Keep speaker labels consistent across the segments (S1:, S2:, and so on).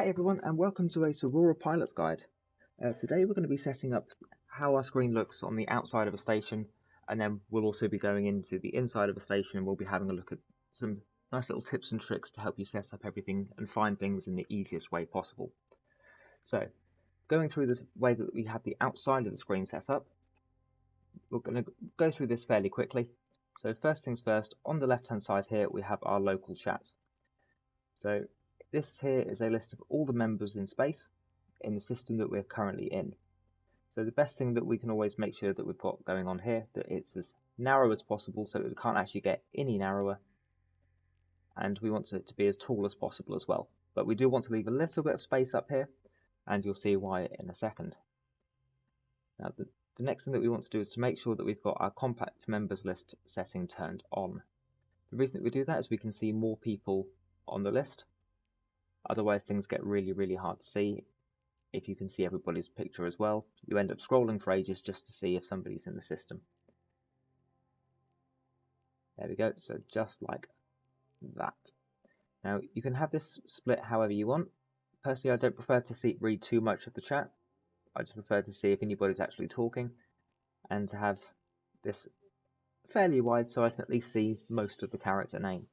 S1: Hey everyone, and welcome to a Aurora Pilot's Guide. Today we're going to be setting up how our screen looks on the outside of a station, and then we'll also be going into the inside of a station and we'll be having a look at some nice little tips and tricks to help you set up everything and find things in the easiest way possible. So, going through the way that we have the outside of the screen set up, we're going to go through this fairly quickly. So first things first, on the left hand side here we have our local chat. So this here is a list of all the members in space in the system that we're currently in. So the best thing that we can always make sure that we've got going on here, that it's as narrow as possible so it can't actually get any narrower, and we want it to be as tall as possible as well. But we do want to leave a little bit of space up here, and you'll see why in a second. Now the next thing that we want to do is to make sure that we've got our compact members list setting turned on. The reason that we do that is we can see more people on the list. Otherwise things get really hard to see. If you can see everybody's picture as well, you end up scrolling for ages just to see if somebody's in the system. There we go, so just like that. Now you can have this split however you want. Personally, I don't prefer to read too much of the chat. I just prefer to see if anybody's actually talking, and to have this fairly wide so I can at least see most of the character name.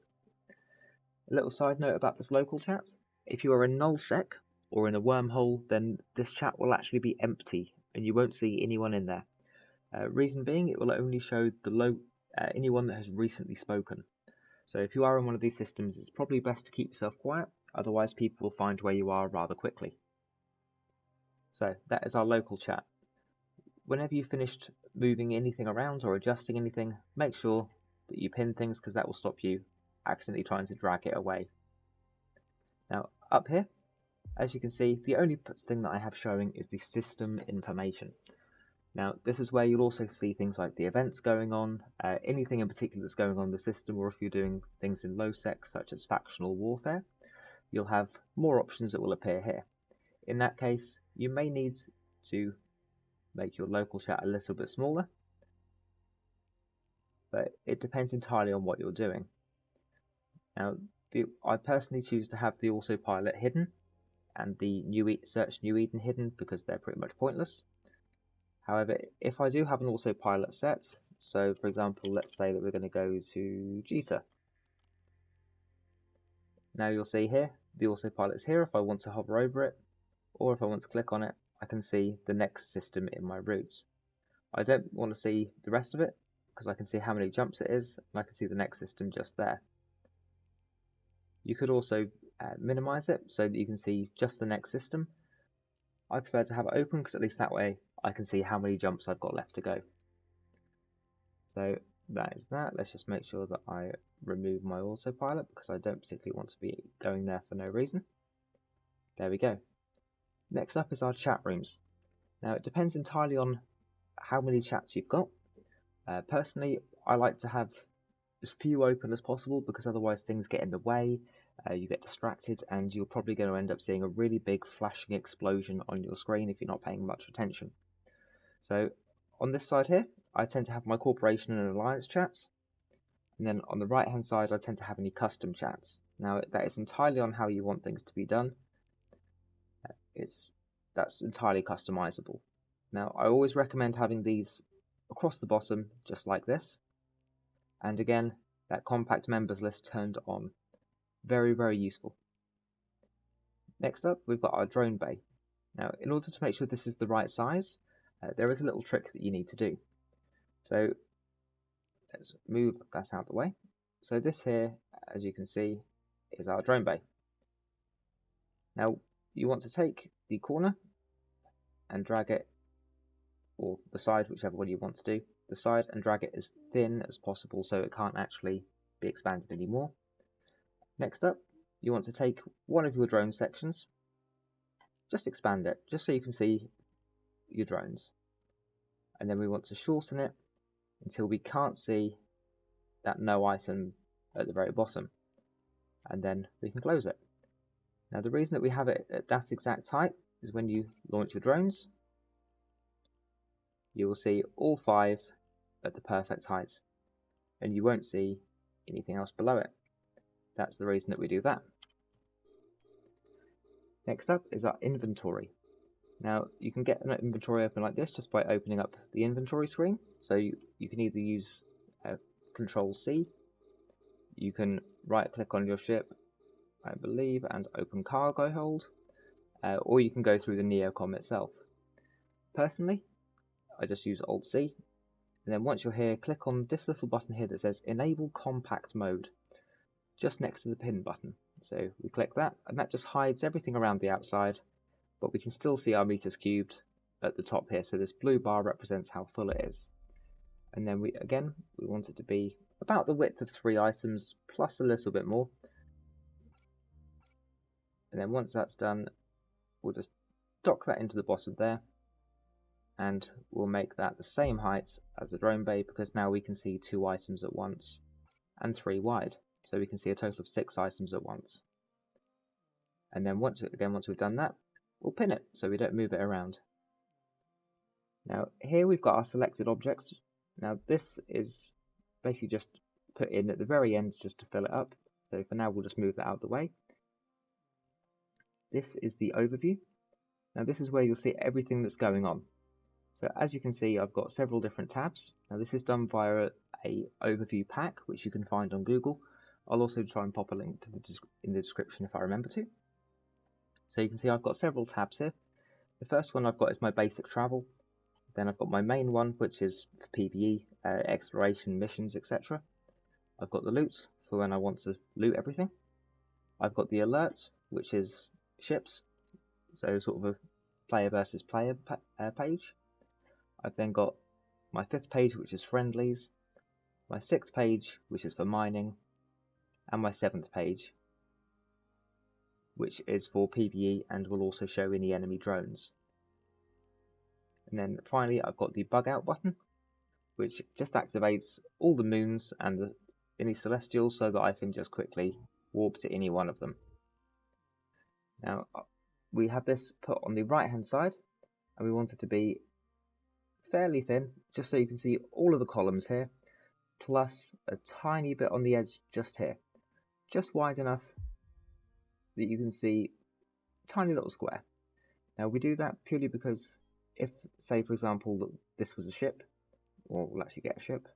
S1: A little side note about this local chat: if you are in nullsec or in a wormhole, then this chat will actually be empty and you won't see anyone in there. Reason being, it will only show anyone that has recently spoken. So if you are in one of these systems, it's probably best to keep yourself quiet, otherwise people will find where you are rather quickly. So that is our local chat. Whenever you've finished moving anything around or adjusting anything, make sure that you pin things, because that will stop you accidentally trying to drag it away. Now up here, as you can see, the only thing that I have showing is the system information. Now this is where you'll also see things like the events going on, anything in particular that's going on in the system, or if you're doing things in low sec such as factional warfare, you'll have more options that will appear here. In that case, you may need to make your local chat a little bit smaller, but it depends entirely on what you're doing. Now I personally choose to have the autopilot hidden and the search New Eden hidden because they're pretty much pointless. However, if I do have an autopilot set, so for example, let's say that we're going to go to Jita. Now you'll see here, the autopilot is here if I want to hover over it, or if I want to click on it, I can see the next system in my routes. I don't want to see the rest of it because I can see how many jumps it is, and I can see the next system just there. You could also minimize it so that you can see just the next system. I prefer to have it open because at least that way I can see how many jumps I've got left to go. So that is that. Let's just make sure that I remove my autopilot because I don't particularly want to be going there for no reason. There we go. Next up is our chat rooms. Now it depends entirely on how many chats you've got. Personally, I like to have as few open as possible because otherwise things get in the way, you get distracted, and you're probably going to end up seeing a really big flashing explosion on your screen if you're not paying much attention. So on this side here, I tend to have my corporation and alliance chats, and then on the right hand side I tend to have any custom chats. Now that is entirely on how you want things to be done. That's entirely customizable. Now I always recommend having these across the bottom just like this, and again that compact members list turned on. Very useful. Next up we've got our drone bay. Now in order to make sure this is the right size, there is a little trick that you need to do. So let's move that out of the way. So this here, as you can see, is our drone bay. Now you want to take the corner and drag it, or the side, whichever one you want to do, the side, and drag it as thin as possible so it can't actually be expanded anymore. Next up, you want to take one of your drone sections, just expand it, just so you can see your drones. And then we want to shorten it until we can't see that no item at the very bottom. And then we can close it. Now the reason that we have it at that exact height is when you launch your drones, you will see all 5 at the perfect height, and you won't see anything else below it. That's the reason that we do that. Next up is our inventory. Now you can get an inventory open like this just by opening up the inventory screen. So you can either use Control C, you can right click on your ship, I believe, and open cargo hold, or you can go through the Neocom itself. Personally, I just use Alt C, and then once you're here, click on this little button here that says Enable Compact Mode, just next to the pin button. So we click that, and that just hides everything around the outside, but we can still see our meters cubed at the top here, so this blue bar represents how full it is. And then we want it to be about the width of 3 items, plus a little bit more. And then once that's done, we'll just dock that into the bottom there, and we'll make that the same height as the drone bay, because now we can see 2 items at once and 3 wide, so we can see a total of 6 items at once. And then once we've done that, we'll pin it so we don't move it around. Now here we've got our selected objects. Now this is basically just put in at the very end just to fill it up, so for now we'll just move that out of the way. This is the overview. Now this is where you'll see everything that's going on. So as you can see, I've got several different tabs. Now this is done via a overview pack, which you can find on Google. I'll also try and pop a link to in the description if I remember to. So you can see I've got several tabs here. The first one I've got is my basic travel. Then I've got my main one, which is for PvE, exploration, missions, etc. I've got the loot for when I want to loot everything. I've got the alerts, which is ships, so sort of a player versus player page. I've then got my 5th page, which is friendlies, my 6th page, which is for mining, and my 7th page, which is for PvE and will also show any enemy drones. And then finally I've got the bug out button, which just activates all the moons and any celestials so that I can just quickly warp to any one of them. Now we have this put on the right hand side, and we want it to be fairly thin, just so you can see all of the columns here, plus a tiny bit on the edge just here, just wide enough that you can see a tiny little square. Now we do that purely because if, say for example, that this was a ship, or we'll actually get a ship.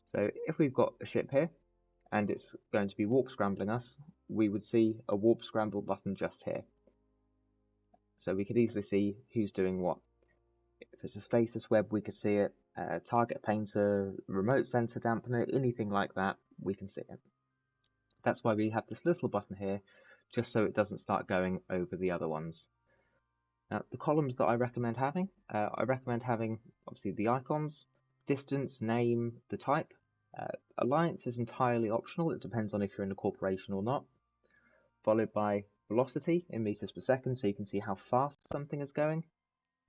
S1: So if we've got a ship here and it's going to be warp scrambling us, we would see a warp scramble button just here. So we could easily see who's doing what. If it's a status web, we could see it. Target painter, remote sensor dampener, anything like that, we can see it. That's why we have this little button here, just so it doesn't start going over the other ones. Now, the columns that I recommend having obviously the icons, distance, name, the type. Alliance is entirely optional, it depends on if you're in a corporation or not. Followed by velocity in meters per second, so you can see how fast something is going.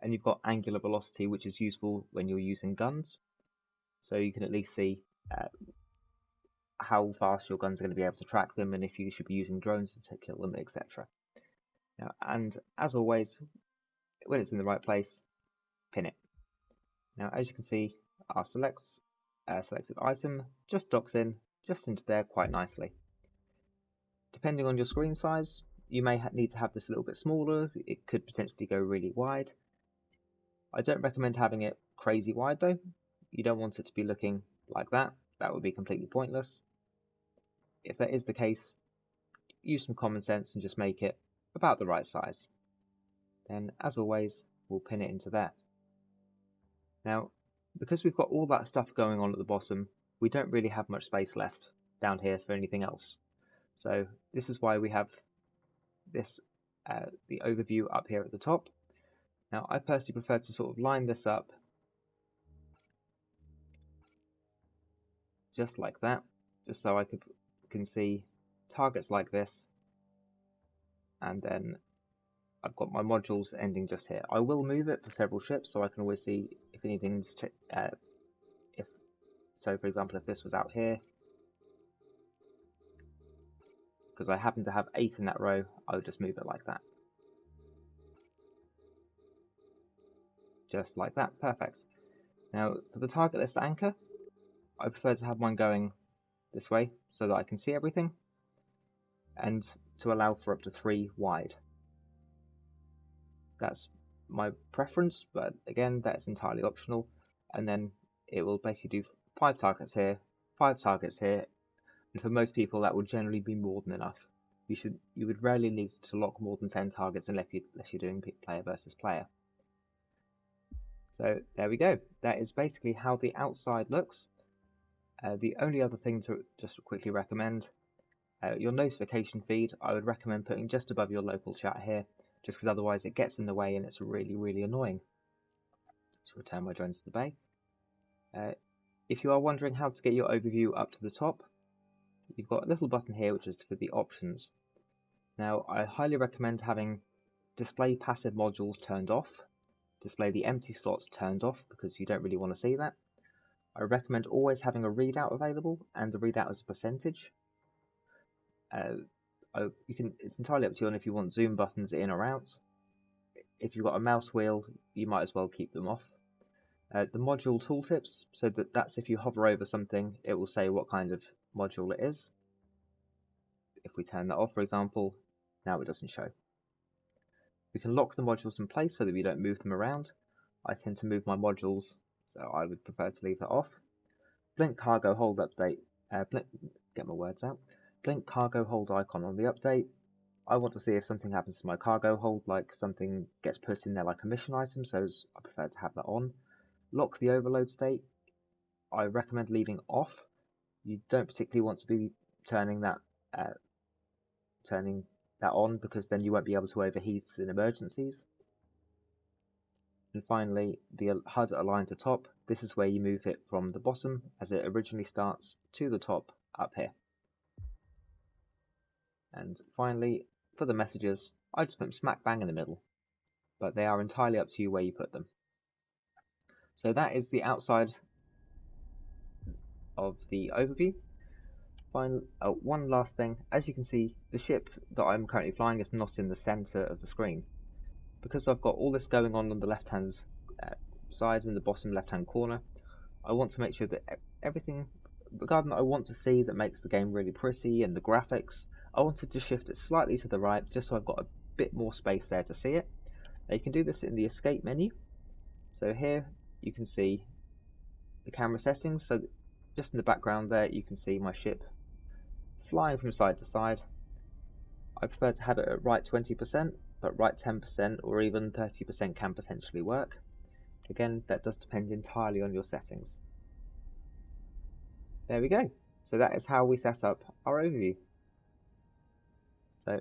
S1: And you've got angular velocity, which is useful when you're using guns, so you can at least see how fast your guns are going to be able to track them, and if you should be using drones to kill them, etc. Now, and as always, when it's in the right place, pin it. Now, as you can see, our selected item just docks in just into there quite nicely. Depending on your screen size, you may need to have this a little bit smaller. It could potentially go really wide. I don't recommend having it crazy wide though. You don't want it to be looking like that. That would be completely pointless. If that is the case, use some common sense and just make it about the right size. Then, as always, we'll pin it into there. Now, because we've got all that stuff going on at the bottom, we don't really have much space left down here for anything else. So this is why we have this the overview up here at the top. Now, I personally prefer to sort of line this up just like that, just so I can see targets like this, and then I've got my modules ending just here. I will move it for several ships, so I can always see if anything's so for example, if this was out here, because I happen to have 8 in that row, I would just move it like that. Just like that, perfect. Now for the target list anchor, I prefer to have mine going this way so that I can see everything, and to allow for up to 3 wide. That's my preference, but again, that's entirely optional. And then it will basically do 5 targets here, 5 targets here, and for most people that will generally be more than enough. You would rarely need to lock more than 10 targets unless you're doing player versus player. So there we go. That is basically how the outside looks. The only other thing to just quickly recommend, your notification feed, I would recommend putting just above your local chat here, just because otherwise it gets in the way and it's really annoying. Let's return my drones to the bay. If you are wondering how to get your overview up to the top, you've got a little button here which is for the options. Now, I highly recommend having display passive modules turned off, display the empty slots turned off because you don't really want to see that. I recommend always having a readout available and the readout as a percentage. It's entirely up to you on if you want zoom buttons in or out. If you've got a mouse wheel, you might as well keep them off. The module tooltips, so that's if you hover over something, it will say what kind of module it is. If we turn that off, for example, now it doesn't show. We can lock the modules in place so that we don't move them around. I tend to move my modules, so I would prefer to leave that off. Blink cargo hold update. Get my words out. Blink cargo hold icon on the update. I want to see if something happens to my cargo hold, like something gets put in there like a mission item, so I prefer to have that on. Lock the overload state. I recommend leaving off. You don't particularly want to be turning that on because then you won't be able to overheat in emergencies. And finally, the HUD align to top. This is where you move it from the bottom as it originally starts to the top up here. And finally, for the messages, I just put them smack bang in the middle, but they are entirely up to you where you put them. So that is the outside of the overview. One last thing, as you can see, the ship that I'm currently flying is not in the center of the screen. Because I've got all this going on the left hand side in the bottom left hand corner, I want to make sure that everything, regarding that I want to see that makes the game really pretty and the graphics, I wanted to shift it slightly to the right just so I've got a bit more space there to see it. Now you can do this in the escape menu. So here you can see the camera settings, so just in the background there you can see my ship flying from side to side. I prefer to have it at right 20%, but right 10% or even 30% can potentially work. Again, that does depend entirely on your settings. There we go. So that is how we set up our overview. So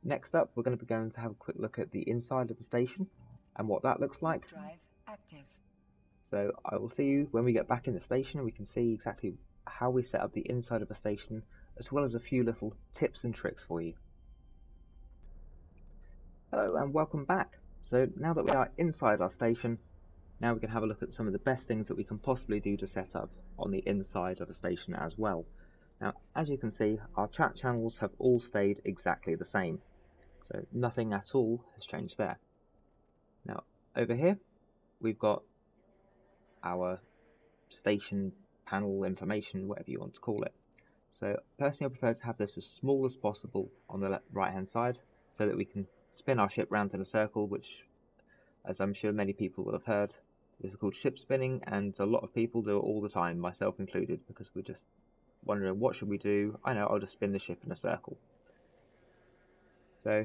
S1: next up, we're going to be going to have a quick look at the inside of the station and what that looks like.
S2: Drive active.
S1: So I will see you when we get back in the station and we can see exactly how we set up the inside of a station, as well as a few little tips and tricks for you. Hello and welcome back. So now that we are inside our station, now we can have a look at some of the best things that we can possibly do to set up on the inside of a station as well. Now, as you can see, our chat channels have all stayed exactly the same. So nothing at all has changed there. Now, over here, we've got our station panel information, whatever you want to call it. So personally, I prefer to have this as small as possible on the right hand side so that we can spin our ship round in a circle, which, as I'm sure many people will have heard, is called ship spinning, and a lot of people do it all the time, myself included, because we're just wondering what should we do. I know, I'll just spin the ship in a circle. So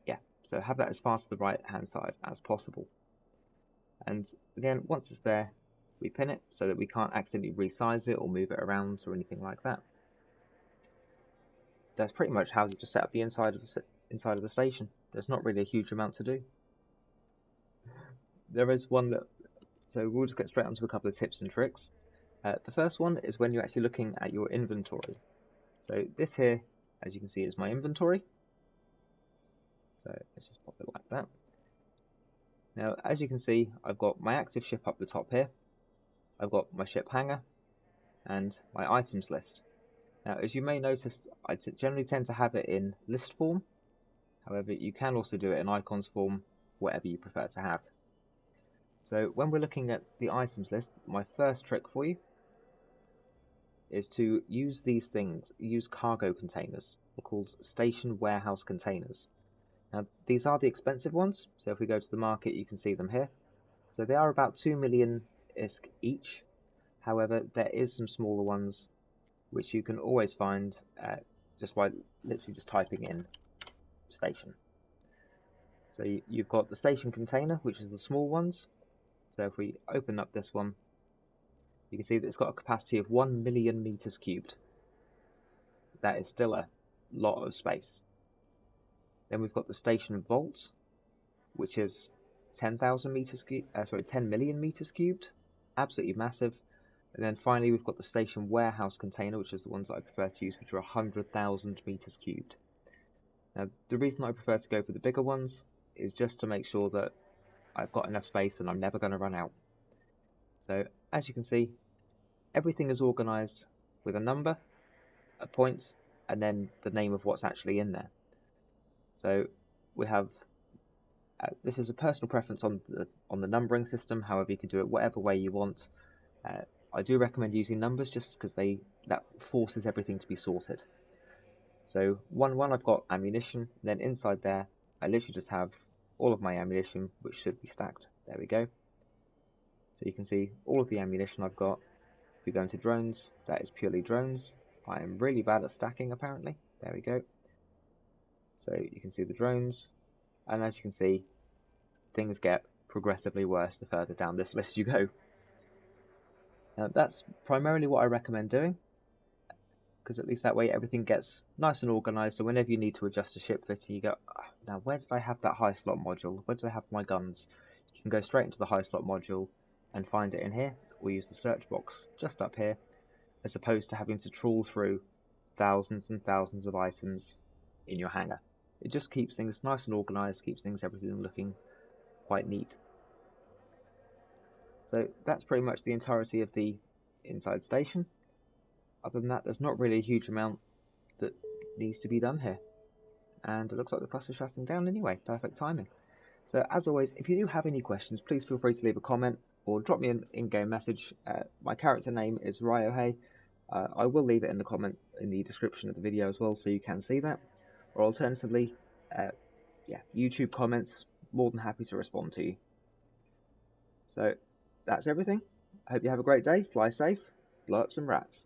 S1: yeah, so have that as far to the right hand side as possible. And again, once it's there, we pin it so that we can't accidentally resize it or move it around or anything like that. That's pretty much how you just set up the inside of the station. There's not really a huge amount to do. There is one that, so we'll just get straight onto a couple of tips and tricks. The first one is when you're actually looking at your inventory. So this here, as you can see, is my inventory. So let's just pop it like that. Now, as you can see, I've got my active ship up the top here. I've got my ship hangar and my items list. Now, as you may notice, I generally tend to have it in list form. However, you can also do it in icons form, whatever you prefer to have. So when we're looking at the items list, my first trick for you is to use these things, use cargo containers. They're called station warehouse containers. Now, these are the expensive ones, so if we go to the market, you can see them here. So they are about 2 million ISK each. However, there is some smaller ones which you can always find just by literally just typing in station. So you've got the station container, which is the small ones. So if we open up this one, you can see that it's got a capacity of 1 million meters cubed. That is still a lot of space. Then we've got the station vault, which is 10,000 meters cubed, 10 million meters cubed, absolutely massive. And then finally we've got the station warehouse container, which is the ones that I prefer to use, which are 100,000 meters cubed. Now, the reason I prefer to go for the bigger ones is just to make sure that I've got enough space and I'm never going to run out. So as you can see, everything is organized with a number, a point, and then the name of what's actually in there. So we have this is a personal preference on the numbering system. However, you can do it whatever way you want. I do recommend using numbers just because that forces everything to be sorted. So 1-1, I've got ammunition. Then inside there, I literally just have all of my ammunition, which should be stacked. There we go. So you can see all of the ammunition I've got. If we go into drones, that is purely drones. I am really bad at stacking, apparently. There we go. So you can see the drones, and as you can see, things get progressively worse the further down this list you go. Now that's primarily what I recommend doing, because at least that way everything gets nice and organised, so whenever you need to adjust a ship fitting, you go, now where did I have that high slot module? Where did I have my guns? You can go straight into the high slot module and find it in here, or use the search box just up here, as opposed to having to trawl through thousands and thousands of items in your hangar. It just keeps things nice and organised, keeps everything looking quite neat. So that's pretty much the entirety of the inside station. Other than that, there's not really a huge amount that needs to be done here. And it looks like the cluster's shutting down anyway. Perfect timing. So as always, if you do have any questions, please feel free to leave a comment or drop me an in-game message. My character name is Ryohei. I will leave it in the description of the video as well, so you can see that. Or alternatively, YouTube comments. More than happy to respond to you. So that's everything. I hope you have a great day. Fly safe. Blow up some rats.